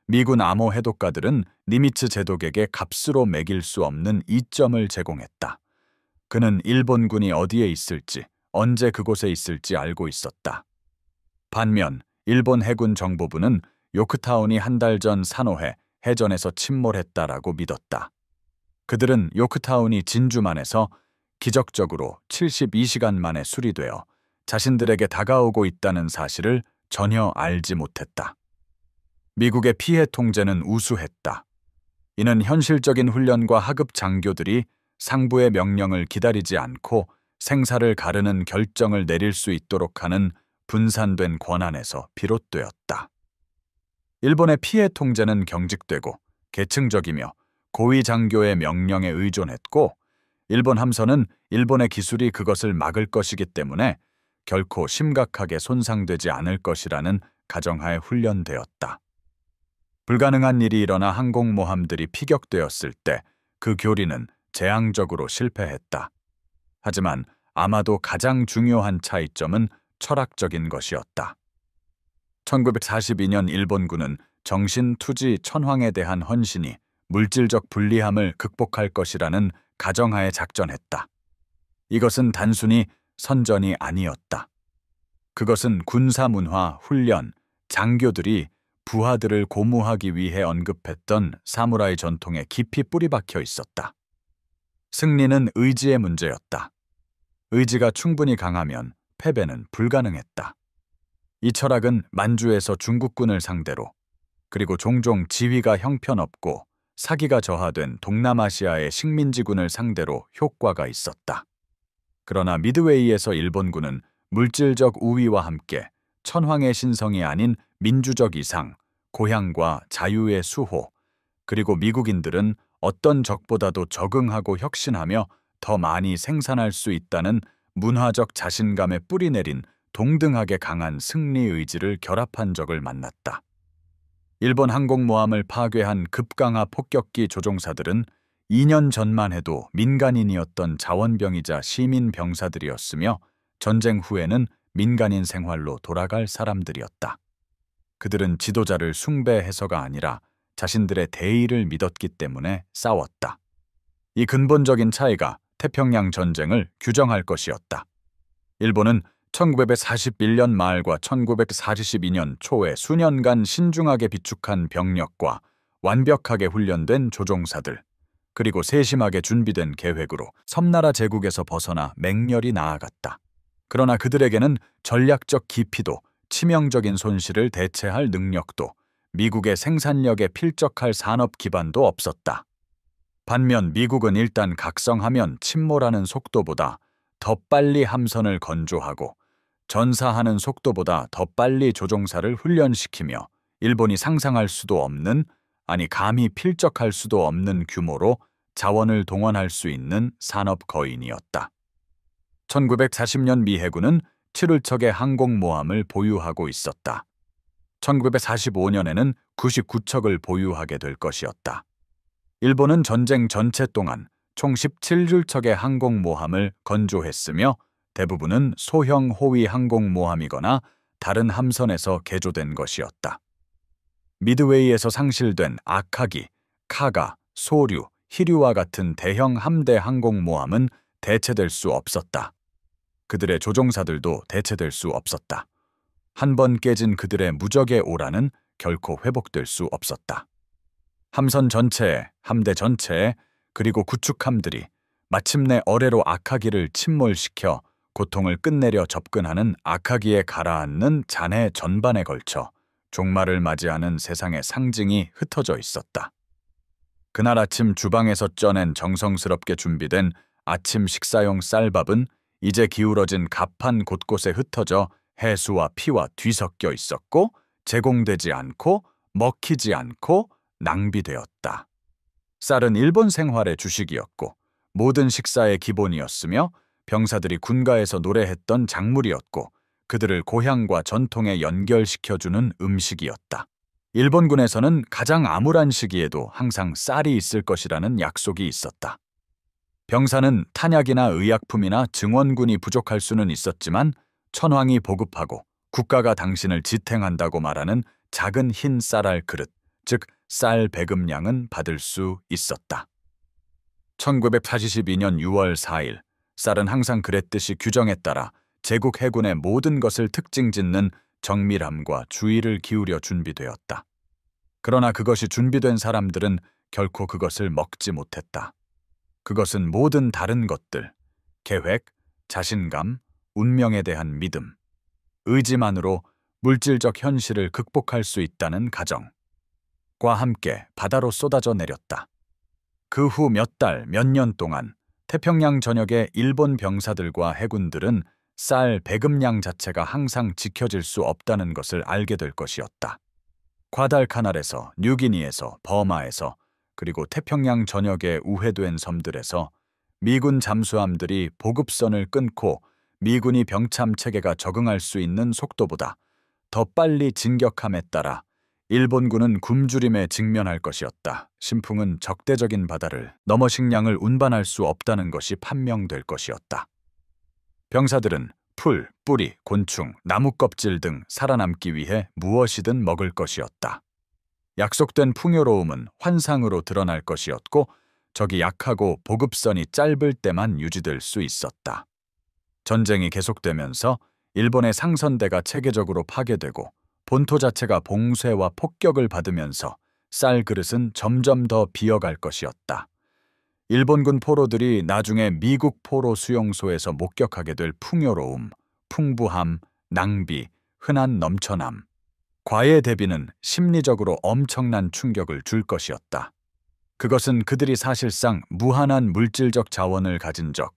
Speaker 1: 미군 암호 해독가들은 니미츠 제독에게 값으로 매길 수 없는 이점을 제공했다. 그는 일본군이 어디에 있을지, 언제 그곳에 있을지 알고 있었다. 반면 일본 해군 정보부는 요크타운이 한 달 전 산호해 해전에서 침몰했다라고 믿었다. 그들은 요크타운이 진주만에서 기적적으로 72시간 만에 수리되어 자신들에게 다가오고 있다는 사실을 전혀 알지 못했다. 미국의 피해 통제는 우수했다. 이는 현실적인 훈련과 하급 장교들이 상부의 명령을 기다리지 않고 생사를 가르는 결정을 내릴 수 있도록 하는 분산된 권한에서 비롯되었다. 일본의 피해 통제는 경직되고 계층적이며 고위 장교의 명령에 의존했고 일본 함선은 일본의 기술이 그것을 막을 것이기 때문에 결코 심각하게 손상되지 않을 것이라는 가정하에 훈련되었다. 불가능한 일이 일어나 항공모함들이 피격되었을 때 그 교리는 재앙적으로 실패했다. 하지만 아마도 가장 중요한 차이점은 철학적인 것이었다. 1942년 일본군은 정신, 투지, 천황에 대한 헌신이 물질적 불리함을 극복할 것이라는 가정하에 작전했다. 이것은 단순히 선전이 아니었다. 그것은 군사문화, 훈련, 장교들이 부하들을 고무하기 위해 언급했던 사무라이 전통에 깊이 뿌리박혀 있었다. 승리는 의지의 문제였다. 의지가 충분히 강하면 패배는 불가능했다. 이 철학은 만주에서 중국군을 상대로 그리고 종종 지위가 형편없고 사기가 저하된 동남아시아의 식민지군을 상대로 효과가 있었다. 그러나 미드웨이에서 일본군은 물질적 우위와 함께 천황의 신성이 아닌 민주적 이상, 고향과 자유의 수호, 그리고 미국인들은 어떤 적보다도 적응하고 혁신하며 더 많이 생산할 수 있다는 문화적 자신감에 뿌리내린 동등하게 강한 승리 의지를 결합한 적을 만났다. 일본 항공모함을 파괴한 급강하 폭격기 조종사들은 2년 전만 해도 민간인이었던 자원병이자 시민 병사들이었으며 전쟁 후에는 민간인 생활로 돌아갈 사람들이었다. 그들은 지도자를 숭배해서가 아니라 자신들의 대의를 믿었기 때문에 싸웠다. 이 근본적인 차이가 태평양 전쟁을 규정할 것이었다. 일본은 1941년 말과 1942년 초에 수년간 신중하게 비축한 병력과 완벽하게 훈련된 조종사들, 그리고 세심하게 준비된 계획으로 섬나라 제국에서 벗어나 맹렬히 나아갔다. 그러나 그들에게는 전략적 기피도, 치명적인 손실을 대체할 능력도, 미국의 생산력에 필적할 산업 기반도 없었다. 반면 미국은 일단 각성하면 침몰하는 속도보다 더 빨리 함선을 건조하고 전사하는 속도보다 더 빨리 조종사를 훈련시키며 일본이 상상할 수도 없는, 아니 감히 필적할 수도 없는 규모로 자원을 동원할 수 있는 산업 거인이었다. 1940년 미 해군은 7홀척의 항공모함을 보유하고 있었다. 1945년에는 99척을 보유하게 될 것이었다. 일본은 전쟁 전체 동안 총 17홀척의 항공모함을 건조했으며 대부분은 소형 호위 항공모함이거나 다른 함선에서 개조된 것이었다. 미드웨이에서 상실된 아카기, 카가, 소류, 히류와 같은 대형 함대 항공모함은 대체될 수 없었다. 그들의 조종사들도 대체될 수 없었다. 한 번 깨진 그들의 무적의 오라는 결코 회복될 수 없었다. 함선 전체에, 함대 전체에, 그리고 구축함들이 마침내 어뢰로 아카기를 침몰시켜 고통을 끝내려 접근하는 아카기에 가라앉는 잔해 전반에 걸쳐 종말을 맞이하는 세상의 상징이 흩어져 있었다. 그날 아침 주방에서 쪄낸 정성스럽게 준비된 아침 식사용 쌀밥은 이제 기울어진 갑판 곳곳에 흩어져 해수와 피와 뒤섞여 있었고 제공되지 않고 먹히지 않고 낭비되었다. 쌀은 일본 생활의 주식이었고 모든 식사의 기본이었으며 병사들이 군가에서 노래했던 작물이었고 그들을 고향과 전통에 연결시켜주는 음식이었다. 일본군에서는 가장 암울한 시기에도 항상 쌀이 있을 것이라는 약속이 있었다. 병사는 탄약이나 의약품이나 증원군이 부족할 수는 있었지만 천황이 보급하고 국가가 당신을 지탱한다고 말하는 작은 흰 쌀알 그릇, 즉 쌀 배급량은 받을 수 있었다. 1942년 6월 4일, 쌀은 항상 그랬듯이 규정에 따라 제국 해군의 모든 것을 특징짓는 정밀함과 주의를 기울여 준비되었다. 그러나 그것이 준비된 사람들은 결코 그것을 먹지 못했다. 그것은 모든 다른 것들, 계획, 자신감, 운명에 대한 믿음, 의지만으로 물질적 현실을 극복할 수 있다는 가정과 함께 바다로 쏟아져 내렸다. 그 후 몇 달, 몇 년 동안 태평양 전역의 일본 병사들과 해군들은 쌀 배급량 자체가 항상 지켜질 수 없다는 것을 알게 될 것이었다. 과달카날에서, 뉴기니에서, 버마에서, 그리고 태평양 전역의 우회된 섬들에서 미군 잠수함들이 보급선을 끊고 미군이 병참 체계가 적응할 수 있는 속도보다 더 빨리 진격함에 따라 일본군은 굶주림에 직면할 것이었다. 신풍은 적대적인 바다를 넘어 식량을 운반할 수 없다는 것이 판명될 것이었다. 병사들은 풀, 뿌리, 곤충, 나무 껍질 등 살아남기 위해 무엇이든 먹을 것이었다. 약속된 풍요로움은 환상으로 드러날 것이었고 적이 약하고 보급선이 짧을 때만 유지될 수 있었다. 전쟁이 계속되면서 일본의 상선대가 체계적으로 파괴되고 본토 자체가 봉쇄와 폭격을 받으면서 쌀 그릇은 점점 더 비어갈 것이었다. 일본군 포로들이 나중에 미국 포로 수용소에서 목격하게 될 풍요로움, 풍부함, 낭비, 흔한 넘쳐남, 과의 대비는 심리적으로 엄청난 충격을 줄 것이었다. 그것은 그들이 사실상 무한한 물질적 자원을 가진 적,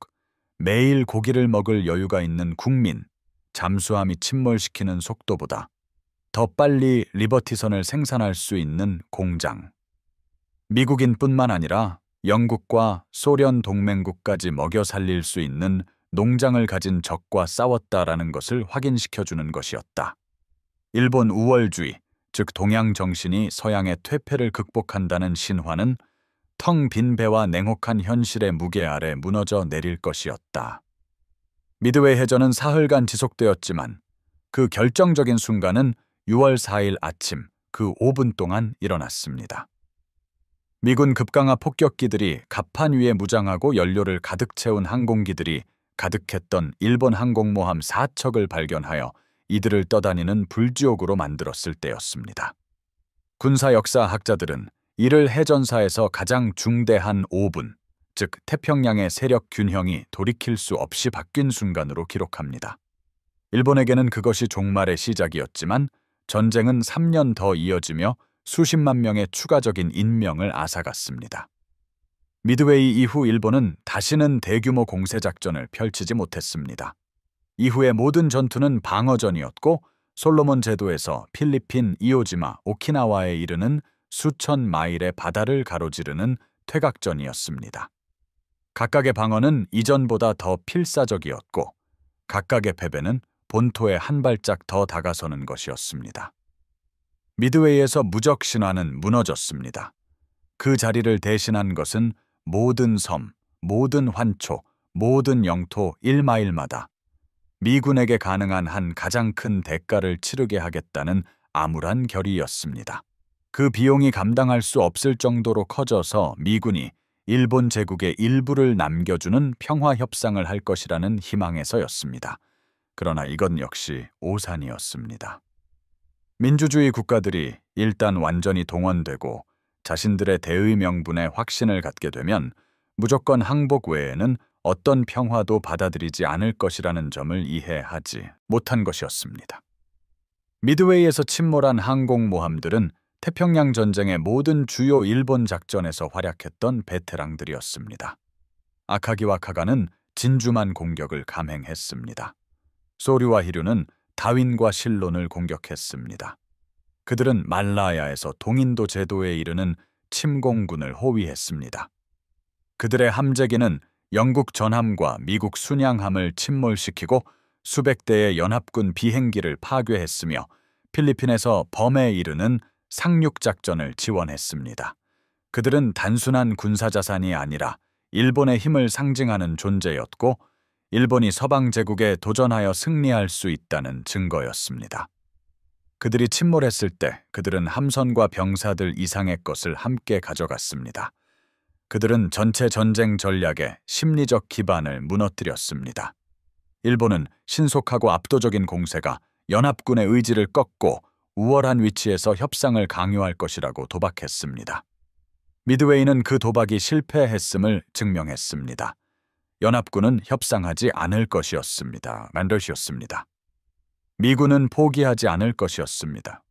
Speaker 1: 매일 고기를 먹을 여유가 있는 국민, 잠수함이 침몰시키는 속도보다 더 빨리 리버티선을 생산할 수 있는 공장. 미국인뿐만 아니라 영국과 소련 동맹국까지 먹여 살릴 수 있는 농장을 가진 적과 싸웠다라는 것을 확인시켜주는 것이었다. 일본 우월주의, 즉 동양 정신이 서양의 퇴폐를 극복한다는 신화는 텅 빈 배와 냉혹한 현실의 무게 아래 무너져 내릴 것이었다. 미드웨이 해전은 사흘간 지속되었지만 그 결정적인 순간은 6월 4일 아침 그 5분 동안 일어났습니다. 미군 급강하 폭격기들이 갑판 위에 무장하고 연료를 가득 채운 항공기들이 가득했던 일본 항공모함 4척을 발견하여 이들을 떠다니는 불지옥으로 만들었을 때였습니다. 군사 역사학자들은 이를 해전사에서 가장 중대한 5분, 즉 태평양의 세력 균형이 돌이킬 수 없이 바뀐 순간으로 기록합니다. 일본에게는 그것이 종말의 시작이었지만 전쟁은 3년 더 이어지며 수십만 명의 추가적인 인명을 앗아갔습니다. 미드웨이 이후 일본은 다시는 대규모 공세작전을 펼치지 못했습니다. 이후의 모든 전투는 방어전이었고 솔로몬 제도에서 필리핀 이오지마, 오키나와에 이르는 수천 마일의 바다를 가로지르는 퇴각전이었습니다. 각각의 방어는 이전보다 더 필사적이었고 각각의 패배는 본토에 한 발짝 더 다가서는 것이었습니다. 미드웨이에서 무적 신화는 무너졌습니다. 그 자리를 대신한 것은 모든 섬, 모든 환초, 모든 영토 1마일마다 미군에게 가능한 한 가장 큰 대가를 치르게 하겠다는 암울한 결의였습니다. 그 비용이 감당할 수 없을 정도로 커져서 미군이 일본 제국의 일부를 남겨주는 평화 협상을 할 것이라는 희망에서였습니다. 그러나 이건 역시 오산이었습니다. 민주주의 국가들이 일단 완전히 동원되고 자신들의 대의 명분에 확신을 갖게 되면 무조건 항복 외에는 어떤 평화도 받아들이지 않을 것이라는 점을 이해하지 못한 것이었습니다. 미드웨이에서 침몰한 항공모함들은 태평양 전쟁의 모든 주요 일본 작전에서 활약했던 베테랑들이었습니다. 아카기와 카가는 진주만 공격을 감행했습니다. 소류와 히류는 다윈과 실론을 공격했습니다. 그들은 말라야에서 동인도 제도에 이르는 침공군을 호위했습니다. 그들의 함재기는 영국 전함과 미국 순양함을 침몰시키고 수백 대의 연합군 비행기를 파괴했으며 필리핀에서 범에 이르는 상륙작전을 지원했습니다. 그들은 단순한 군사자산이 아니라 일본의 힘을 상징하는 존재였고 일본이 서방 제국에 도전하여 승리할 수 있다는 증거였습니다. 그들이 침몰했을 때 그들은 함선과 병사들 이상의 것을 함께 가져갔습니다. 그들은 전체 전쟁 전략의 심리적 기반을 무너뜨렸습니다. 일본은 신속하고 압도적인 공세가 연합군의 의지를 꺾고 우월한 위치에서 협상을 강요할 것이라고 도박했습니다. 미드웨이는 그 도박이 실패했음을 증명했습니다. 연합군은 협상하지 않을 것이었습니다. 미군은 포기하지 않을 것이었습니다.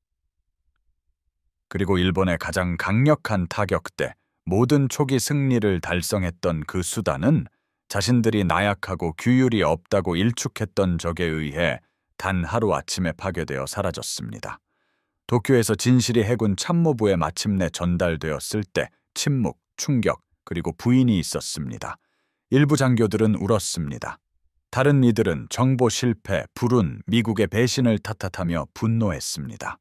Speaker 1: 그리고 일본의 가장 강력한 타격 때 모든 초기 승리를 달성했던 그 수단은 자신들이 나약하고 규율이 없다고 일축했던 적에 의해 단 하루아침에 파괴되어 사라졌습니다. 도쿄에서 진실이 해군 참모부에 마침내 전달되었을 때 침묵, 충격, 그리고 부인이 있었습니다. 일부 장교들은 울었습니다. 다른 이들은 정보 실패, 불운, 미국의 배신을 탓하며 분노했습니다.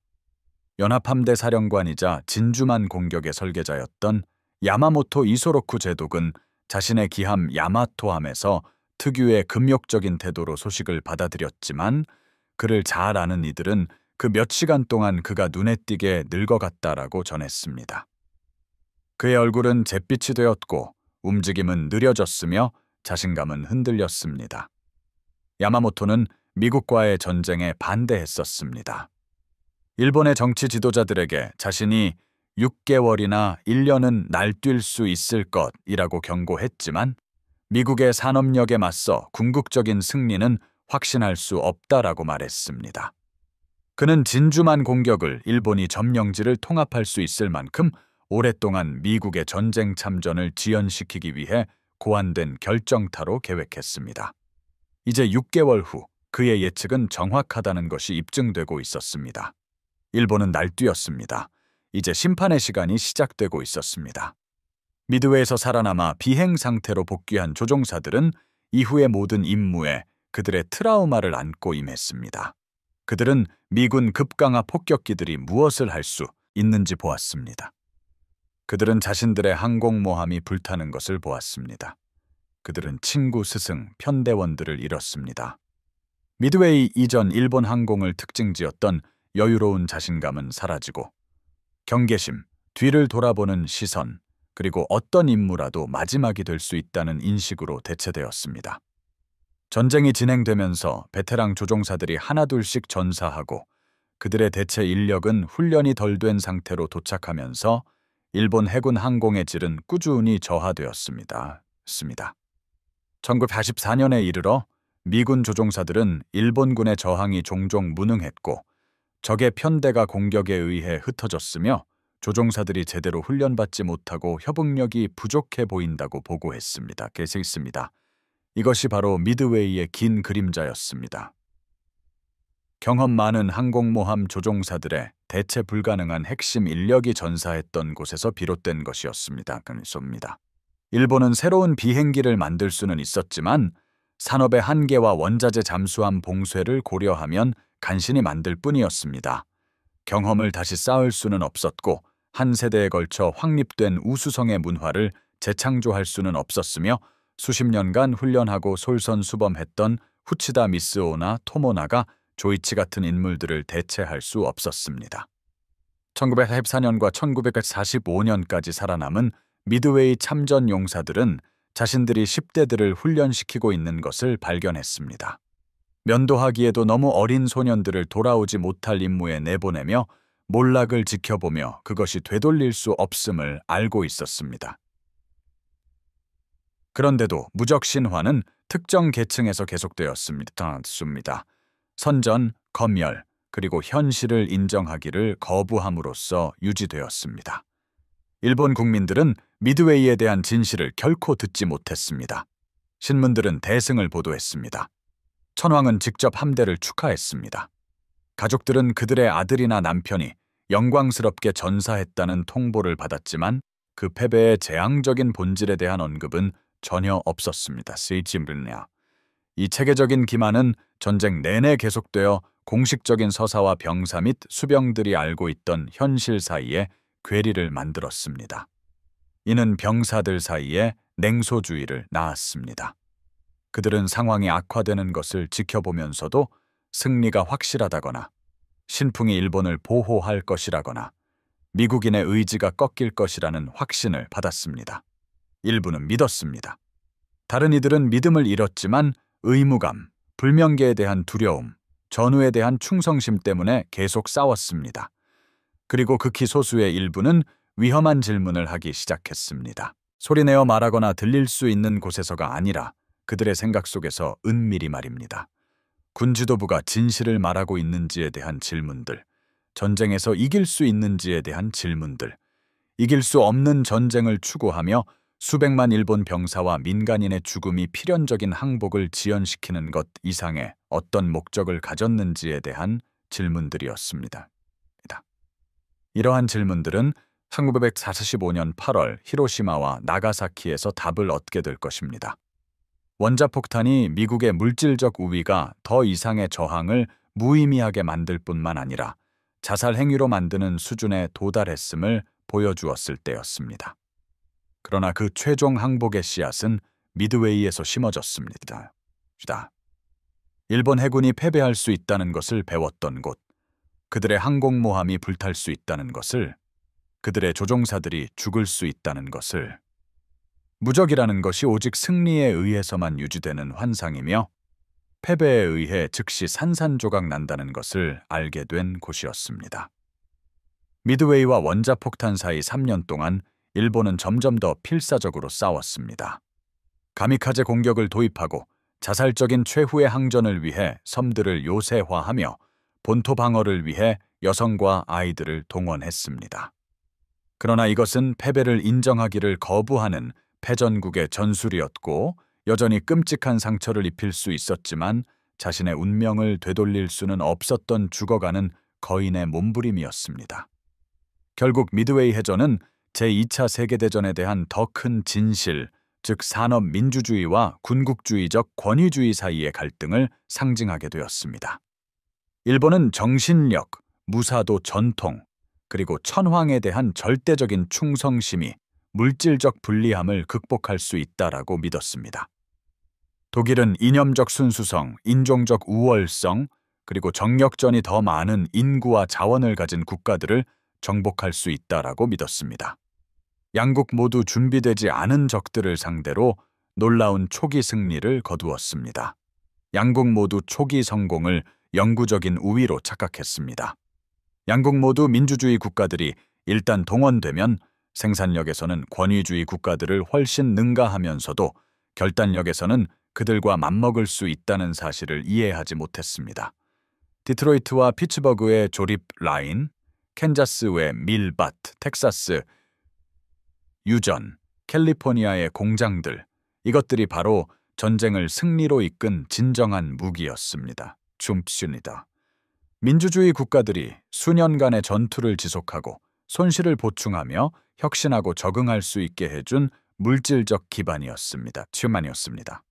Speaker 1: 연합함대 사령관이자 진주만 공격의 설계자였던 야마모토 이소로쿠 제독은 자신의 기함 야마토함에서 특유의 금욕적인 태도로 소식을 받아들였지만 그를 잘 아는 이들은 그 몇 시간 동안 그가 눈에 띄게 늙어갔다라고 전했습니다. 그의 얼굴은 잿빛이 되었고 움직임은 느려졌으며 자신감은 흔들렸습니다. 야마모토는 미국과의 전쟁에 반대했었습니다. 일본의 정치 지도자들에게 자신이 6개월이나 1년은 날뛸 수 있을 것이라고 경고했지만 미국의 산업력에 맞서 궁극적인 승리는 확신할 수 없다라고 말했습니다. 그는 진주만 공격을 일본이 점령지를 통합할 수 있을 만큼 오랫동안 미국의 전쟁 참전을 지연시키기 위해 고안된 결정타로 계획했습니다. 이제 6개월 후 그의 예측은 정확하다는 것이 입증되고 있었습니다. 일본은 날뛰었습니다. 이제 심판의 시간이 시작되고 있었습니다. 미드웨이에서 살아남아 비행 상태로 복귀한 조종사들은 이후의 모든 임무에 그들의 트라우마를 안고 임했습니다. 그들은 미군 급강하 폭격기들이 무엇을 할 수 있는지 보았습니다. 그들은 자신들의 항공모함이 불타는 것을 보았습니다. 그들은 친구, 스승, 편대원들을 잃었습니다. 미드웨이 이전 일본 항공을 특징지었던 여유로운 자신감은 사라지고 경계심, 뒤를 돌아보는 시선, 그리고 어떤 임무라도 마지막이 될 수 있다는 인식으로 대체되었습니다. 전쟁이 진행되면서 베테랑 조종사들이 하나둘씩 전사하고 그들의 대체 인력은 훈련이 덜 된 상태로 도착하면서 일본 해군 항공의 질은 꾸준히 저하되었습니다. 1944년에 이르러 미군 조종사들은 일본군의 저항이 종종 무능했고 적의 편대가 공격에 의해 흩어졌으며 조종사들이 제대로 훈련받지 못하고 협응력이 부족해 보인다고 보고했습니다. 이것이 바로 미드웨이의 긴 그림자였습니다. 경험 많은 항공모함 조종사들의 대체 불가능한 핵심 인력이 전사했던 곳에서 비롯된 것이었습니다. 일본은 새로운 비행기를 만들 수는 있었지만 산업의 한계와 원자재 잠수함 봉쇄를 고려하면 간신히 만들 뿐이었습니다. 경험을 다시 쌓을 수는 없었고 한 세대에 걸쳐 확립된 우수성의 문화를 재창조할 수는 없었으며 수십 년간 훈련하고 솔선수범했던 후치다 미스오나 토모나가 조이치 같은 인물들을 대체할 수 없었습니다. 1944년과 1945년까지 살아남은 미드웨이 참전 용사들은 자신들이 10대들을 훈련시키고 있는 것을 발견했습니다. 면도하기에도 너무 어린 소년들을 돌아오지 못할 임무에 내보내며 몰락을 지켜보며 그것이 되돌릴 수 없음을 알고 있었습니다. 그런데도 무적 신화는 특정 계층에서 계속되었습니다. 선전, 검열, 그리고 현실을 인정하기를 거부함으로써 유지되었습니다. 일본 국민들은 미드웨이에 대한 진실을 결코 듣지 못했습니다. 신문들은 대승을 보도했습니다. 천황은 직접 함대를 축하했습니다. 가족들은 그들의 아들이나 남편이 영광스럽게 전사했다는 통보를 받았지만 그 패배의 재앙적인 본질에 대한 언급은 전혀 없었습니다. 이 체계적인 기만은 전쟁 내내 계속되어 공식적인 서사와 병사 및 수병들이 알고 있던 현실 사이에 괴리를 만들었습니다. 이는 병사들 사이에 냉소주의를 낳았습니다. 그들은 상황이 악화되는 것을 지켜보면서도 승리가 확실하다거나 신풍이 일본을 보호할 것이라거나 미국인의 의지가 꺾일 것이라는 확신을 받았습니다. 일부는 믿었습니다. 다른 이들은 믿음을 잃었지만 의무감, 불명계에 대한 두려움, 전우에 대한 충성심 때문에 계속 싸웠습니다. 그리고 극히 소수의 일부는 위험한 질문을 하기 시작했습니다. 소리내어 말하거나 들릴 수 있는 곳에서가 아니라 그들의 생각 속에서 은밀히 말입니다. 군 지도부가 진실을 말하고 있는지에 대한 질문들, 전쟁에서 이길 수 있는지에 대한 질문들, 이길 수 없는 전쟁을 추구하며 수백만 일본 병사와 민간인의 죽음이 필연적인 항복을 지연시키는 것 이상의 어떤 목적을 가졌는지에 대한 질문들이었습니다. 이러한 질문들은 1945년 8월 히로시마와 나가사키에서 답을 얻게 될 것입니다. 원자폭탄이 미국의 물질적 우위가 더 이상의 저항을 무의미하게 만들 뿐만 아니라 자살 행위로 만드는 수준에 도달했음을 보여주었을 때였습니다. 그러나 그 최종 항복의 씨앗은 미드웨이에서 심어졌습니다. 일본 해군이 패배할 수 있다는 것을 배웠던 곳, 그들의 항공모함이 불탈 수 있다는 것을, 그들의 조종사들이 죽을 수 있다는 것을, 무적이라는 것이 오직 승리에 의해서만 유지되는 환상이며 패배에 의해 즉시 산산조각 난다는 것을 알게 된 곳이었습니다. 미드웨이와 원자폭탄 사이 3년 동안 일본은 점점 더 필사적으로 싸웠습니다. 가미카제 공격을 도입하고 자살적인 최후의 항전을 위해 섬들을 요새화하며 본토 방어를 위해 여성과 아이들을 동원했습니다. 그러나 이것은 패배를 인정하기를 거부하는 패전국의 전술이었고 여전히 끔찍한 상처를 입힐 수 있었지만 자신의 운명을 되돌릴 수는 없었던 죽어가는 거인의 몸부림이었습니다. 결국 미드웨이 해전은 제2차 세계대전에 대한 더 큰 진실, 즉 산업 민주주의와 군국주의적 권위주의 사이의 갈등을 상징하게 되었습니다. 일본은 정신력, 무사도 전통, 그리고 천황에 대한 절대적인 충성심이 물질적 불리함을 극복할 수 있다라고 믿었습니다. 독일은 이념적 순수성, 인종적 우월성, 그리고 정력전이 더 많은 인구와 자원을 가진 국가들을 정복할 수 있다라고 믿었습니다. 양국 모두 준비되지 않은 적들을 상대로 놀라운 초기 승리를 거두었습니다. 양국 모두 초기 성공을 영구적인 우위로 착각했습니다. 양국 모두 민주주의 국가들이 일단 동원되면 생산력에서는 권위주의 국가들을 훨씬 능가하면서도 결단력에서는 그들과 맞먹을 수 있다는 사실을 이해하지 못했습니다. 디트로이트와 피츠버그의 조립 라인, 캔자스의 밀밭, 텍사스, 유전, 캘리포니아의 공장들, 이것들이 바로 전쟁을 승리로 이끈 진정한 무기였습니다. 춤습니다. 민주주의 국가들이 수년간의 전투를 지속하고 손실을 보충하며 혁신하고 적응할 수 있게 해준 물질적 기반이었습니다. 튜만이었습니다.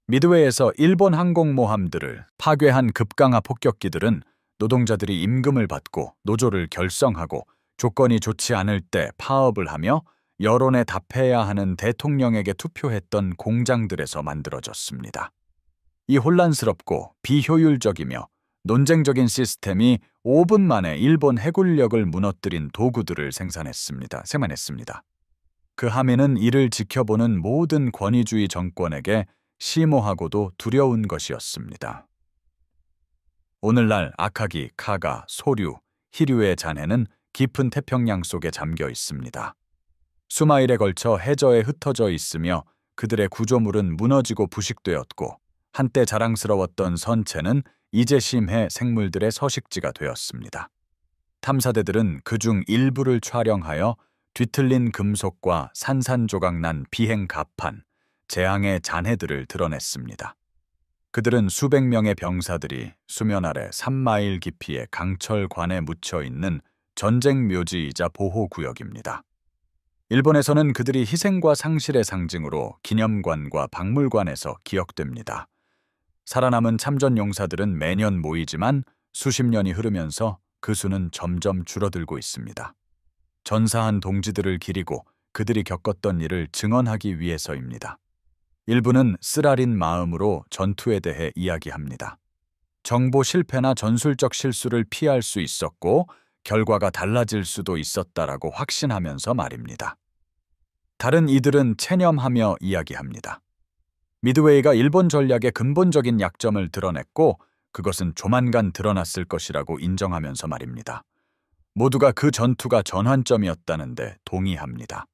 Speaker 1: 미드웨이에서 일본 항공모함들을 파괴한 급강하 폭격기들은 노동자들이 임금을 받고 노조를 결성하고 조건이 좋지 않을 때 파업을 하며 여론에 답해야 하는 대통령에게 투표했던 공장들에서 만들어졌습니다. 이 혼란스럽고 비효율적이며 논쟁적인 시스템이 5분 만에 일본 해군력을 무너뜨린 도구들을 생산했습니다. 그 함의는 이를 지켜보는 모든 권위주의 정권에게 심오하고도 두려운 것이었습니다. 오늘날 아카기, 카가, 소류, 히류의 잔해는 깊은 태평양 속에 잠겨 있습니다. 수마일에 걸쳐 해저에 흩어져 있으며 그들의 구조물은 무너지고 부식되었고 한때 자랑스러웠던 선체는 이제 심해 생물들의 서식지가 되었습니다. 탐사대들은 그중 일부를 촬영하여 뒤틀린 금속과 산산조각난 비행 갑판, 재앙의 잔해들을 드러냈습니다. 그들은 수백 명의 병사들이 수면 아래 3마일 깊이의 강철관에 묻혀 있는 전쟁 묘지이자 보호구역입니다. 일본에서는 그들이 희생과 상실의 상징으로 기념관과 박물관에서 기억됩니다. 살아남은 참전 용사들은 매년 모이지만 수십 년이 흐르면서 그 수는 점점 줄어들고 있습니다. 전사한 동지들을 기리고 그들이 겪었던 일을 증언하기 위해서입니다. 일부는 쓰라린 마음으로 전투에 대해 이야기합니다. 정보 실패나 전술적 실수를 피할 수 있었고 결과가 달라질 수도 있었다라고 확신하면서 말입니다. 다른 이들은 체념하며 이야기합니다. 미드웨이가 일본 전략의 근본적인 약점을 드러냈고 그것은 조만간 드러났을 것이라고 인정하면서 말입니다. 모두가 그 전투가 전환점이었다는데 동의합니다.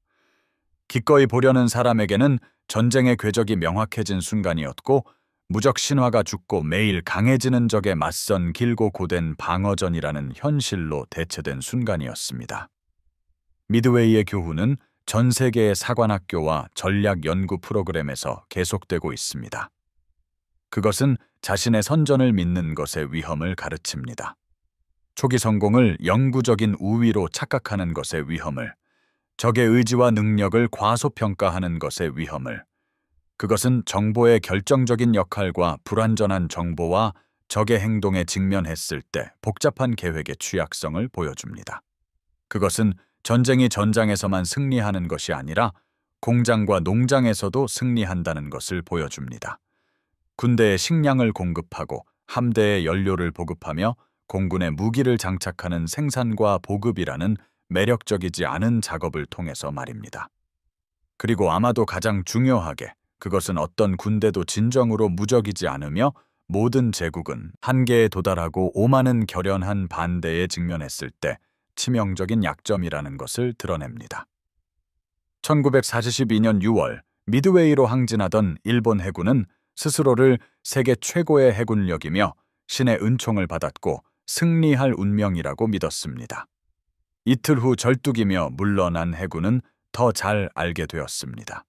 Speaker 1: 기꺼이 보려는 사람에게는 전쟁의 궤적이 명확해진 순간이었고 무적 신화가 죽고 매일 강해지는 적에 맞선 길고 고된 방어전이라는 현실로 대체된 순간이었습니다. 미드웨이의 교훈은 전 세계의 사관학교와 전략 연구 프로그램에서 계속되고 있습니다. 그것은 자신의 선전을 믿는 것의 위험을 가르칩니다. 초기 성공을 영구적인 우위로 착각하는 것의 위험을, 적의 의지와 능력을 과소평가하는 것의 위험을, 그것은 정보의 결정적인 역할과 불완전한 정보와 적의 행동에 직면했을 때 복잡한 계획의 취약성을 보여줍니다. 그것은 전쟁이 전장에서만 승리하는 것이 아니라 공장과 농장에서도 승리한다는 것을 보여줍니다. 군대에 식량을 공급하고 함대에 연료를 보급하며 공군에 무기를 장착하는 생산과 보급이라는 매력적이지 않은 작업을 통해서 말입니다. 그리고 아마도 가장 중요하게 그것은 어떤 군대도 진정으로 무적이지 않으며 모든 제국은 한계에 도달하고 오만은 결연한 반대에 직면했을 때 치명적인 약점이라는 것을 드러냅니다. 1942년 6월 미드웨이로 항진하던 일본 해군은 스스로를 세계 최고의 해군력이며 신의 은총을 받았고 승리할 운명이라고 믿었습니다. 이틀 후 절뚝이며 물러난 해군은 더 잘 알게 되었습니다.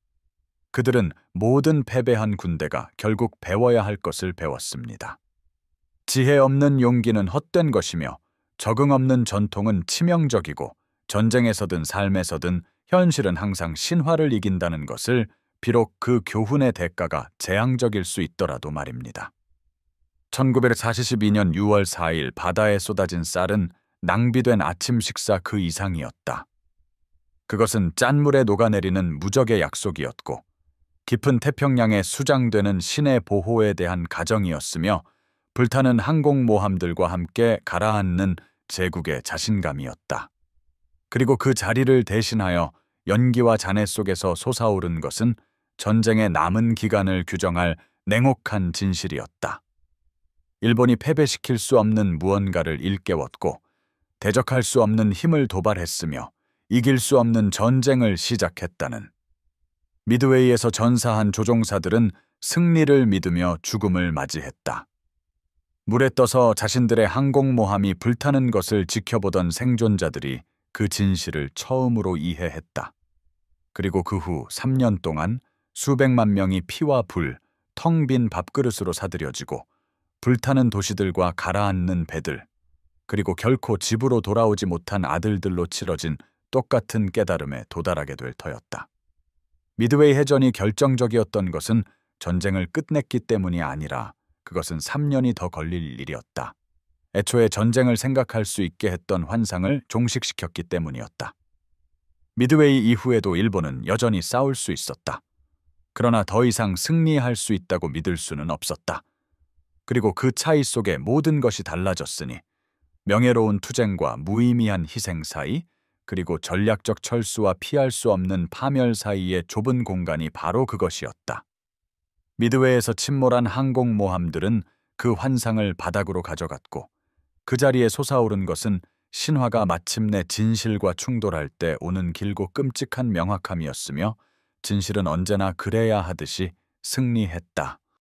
Speaker 1: 그들은 모든 패배한 군대가 결국 배워야 할 것을 배웠습니다. 지혜 없는 용기는 헛된 것이며 적응 없는 전통은 치명적이고 전쟁에서든 삶에서든 현실은 항상 신화를 이긴다는 것을 비록 그 교훈의 대가가 재앙적일 수 있더라도 말입니다. 1942년 6월 4일 바다에 쏟아진 쌀은 낭비된 아침 식사 그 이상이었다. 그것은 짠물에 녹아내리는 무적의 약속이었고 깊은 태평양에 수장되는 신의 보호에 대한 가정이었으며 불타는 항공모함들과 함께 가라앉는 제국의 자신감이었다. 그리고 그 자리를 대신하여 연기와 잔해 속에서 솟아오른 것은 전쟁의 남은 기간을 규정할 냉혹한 진실이었다. 일본이 패배시킬 수 없는 무언가를 일깨웠고 대적할 수 없는 힘을 도발했으며 이길 수 없는 전쟁을 시작했다는. 미드웨이에서 전사한 조종사들은 승리를 믿으며 죽음을 맞이했다. 물에 떠서 자신들의 항공모함이 불타는 것을 지켜보던 생존자들이 그 진실을 처음으로 이해했다. 그리고 그 후 3년 동안 수백만 명이 피와 불, 텅 빈 밥그릇으로 사들여지고 불타는 도시들과 가라앉는 배들, 그리고 결코 집으로 돌아오지 못한 아들들로 치러진 똑같은 깨달음에 도달하게 될 터였다. 미드웨이 해전이 결정적이었던 것은 전쟁을 끝냈기 때문이 아니라 그것은 3년이 더 걸릴 일이었다. 애초에 전쟁을 생각할 수 있게 했던 환상을 종식시켰기 때문이었다. 미드웨이 이후에도 일본은 여전히 싸울 수 있었다. 그러나 더 이상 승리할 수 있다고 믿을 수는 없었다. 그리고 그 차이 속에 모든 것이 달라졌으니 명예로운 투쟁과 무의미한 희생 사이, 그리고 전략적 철수와 피할 수 없는 파멸 사이의 좁은 공간이 바로 그것이었다. 미드웨이에서 침몰한 항공모함들은 그 환상을 바닥으로 가져갔고 그 자리에 솟아오른 것은 신화가 마침내 진실과 충돌할 때 오는 길고 끔찍한 명확함이었으며 진실은 언제나 그래야 하듯이 승리했다.